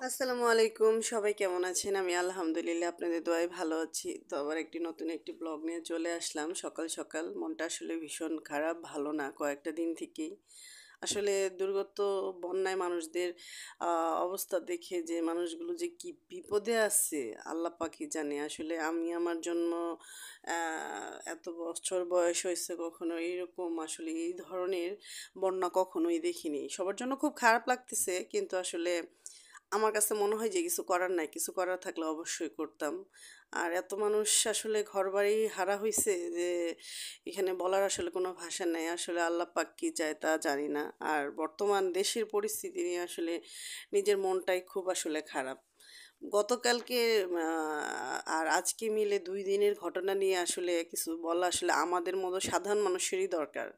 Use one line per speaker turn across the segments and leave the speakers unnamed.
আসসালামু আলাইকুম, সবাই কেমন আছেন? আমি আলহামদুলিল্লাহ আপনাদের দোয়ায় ভালো আছি। তো আবার নতুন একটি ব্লগ নিয়ে চলে আসলাম সকাল সকাল। মনটা আসলে ভীষণ খারাপ, ভালো না কয়েকটা দিন থেকেই। আসলে দুর্গত বন্যায় মানুষদের অবস্থা দেখে যে মানুষগুলো যে কি বিপদে আছে আল্লাহ পাকই জানে। আসলে আমি আমার জন্ম এত বছর বয়স হয়েছে, কখনো এইরকম আসলে এই ধরনের বন্যা কখনোই দেখিনি। সবার জন্য খুব খারাপ লাগতেছে, কিন্তু আসলে আমার কাছে মনে হয় যে কিছু করার নাই, কিছু করার থাকলে অবশ্যই করতাম। আর এত মানুষ আসলে ঘরবাড়ি হারা হইছে যে এখানে বলার আসলে কোনো ভাষা নাই। আসলে আল্লাহ পাক কি চায় তা জানি না। আর বর্তমান দেশের পরিস্থিতি নিয়ে আসলে নিজের মনটাই খুব আসলে খারাপ। গতকালকে আর আজকে মিলে ২ দিনের ঘটনা নিয়ে আসলে কিছু বলা আসলে আমাদের মতো সাধারণ মানুষেরই দরকার।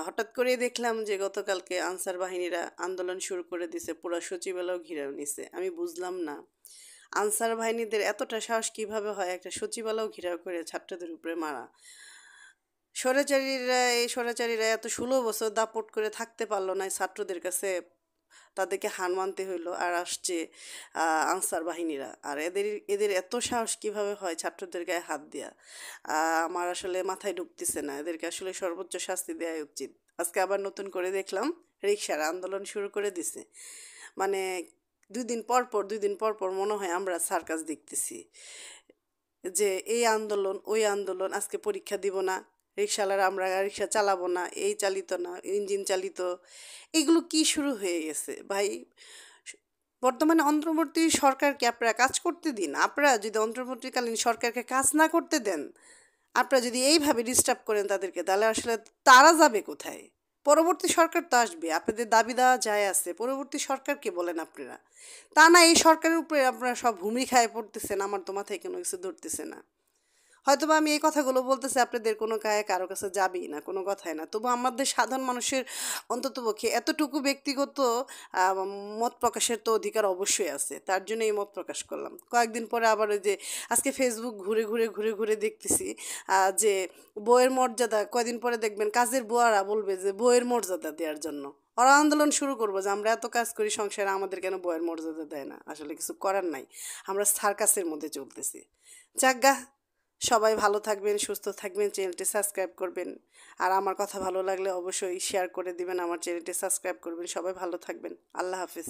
হঠাৎ করেই দেখলাম যে গতকালকে আনসার বাহিনীরা আন্দোলন শুরু করে দিছে, পুরা সচিবালয় ঘিরেও নিছে। আমি বুঝলাম না, আনসার বাহিনীদের এতটা সাহস কিভাবে হয় একটা সচিবালয় ঘেরাও করে ছাত্রদের উপরে মারা। এই স্বৈরাচারীরা এত ১৬ বছর দাপট করে থাকতে পারলো না, ছাত্রদের কাছে তাদেরকে হার মানতে হইলো। আর আসছে আনসার বাহিনীরা, আর এদের এদের এত সাহস কিভাবে হয় ছাত্রদের গায়ে হাত দেয়া। আমার আসলে মাথায় ঢুকতেছে না, এদেরকে আসলে সর্বোচ্চ শাস্তি দেওয়া উচিত। আজকে আবার নতুন করে দেখলাম রিক্সার আন্দোলন শুরু করে দিছে। মানে ২ দিন পর পর মনে হয় আমরা সার্কাস দেখতেছি, যে এই আন্দোলন ওই আন্দোলন, আজকে পরীক্ষা দিব না, রিক্সাওয়ালারা আমরা রিক্সা চালাবো না, এই চালিত না, ইঞ্জিন চালিত। এগুলো কি শুরু হয়ে গেছে ভাই? বর্তমানে অন্তর্বর্তী সরকারকে আপনারা কাজ করতে দিন। আপনারা যদি অন্তর্বর্তীকালীন সরকারকে কাজ না করতে দেন, আপনারা যদি এইভাবে ডিস্টার্ব করেন তাদেরকে, তাহলে আসলে তারা যাবে কোথায়? পরবর্তী সরকার তো আসবে, আপনাদের দাবি দেওয়া যায় আছে, পরবর্তী সরকারকে বলেন আপনারা। তা না এই সরকারের উপরে আপনারা সব ভূমি খায় পড়তেছেন, আমার তো মাথায় কোনো কিছু ধরতেছে না। হয়তোবা আমি এই কথাগুলো বলতেছি আপনাদের কোনো গায়ে কারো কাছে যাবেই না, কোনো কথাই না, তবু আমাদের সাধারণ মানুষের অন্ততপক্ষে এতটুকু ব্যক্তিগত আহ, মত প্রকাশের তো অধিকার অবশ্যই আছে। তার জন্য এই মত প্রকাশ করলাম। কয়েকদিন পরে আবার ওই যে আজকে ফেসবুক ঘুরে ঘুরে দেখতেছি যে বইয়ের মর্যাদা, কয়দিন পরে দেখবেন কাজের বুয়ারা বলবে যে বইয়ের মর্যাদা দেওয়ার জন্য ওরা আন্দোলন শুরু করবো যে আমরা এত কাজ করি সংসারে, আমাদের কেন বইয়ের মর্যাদা দেয় না। আসলে কিছু করার নাই, আমরা সার্কাসের মধ্যে চলতেছি। যাজ্ঞা, সবাই ভালো থাকবেন, সুস্থ থাকবেন, চ্যানেলটি সাবস্ক্রাইব করবেন। আর আমার কথা ভালো লাগলে অবশ্যই শেয়ার করে দিবেন, আমার চ্যানেলটি সাবস্ক্রাইব করবেন। সবাই ভালো থাকবেন, আল্লাহ হাফিজ।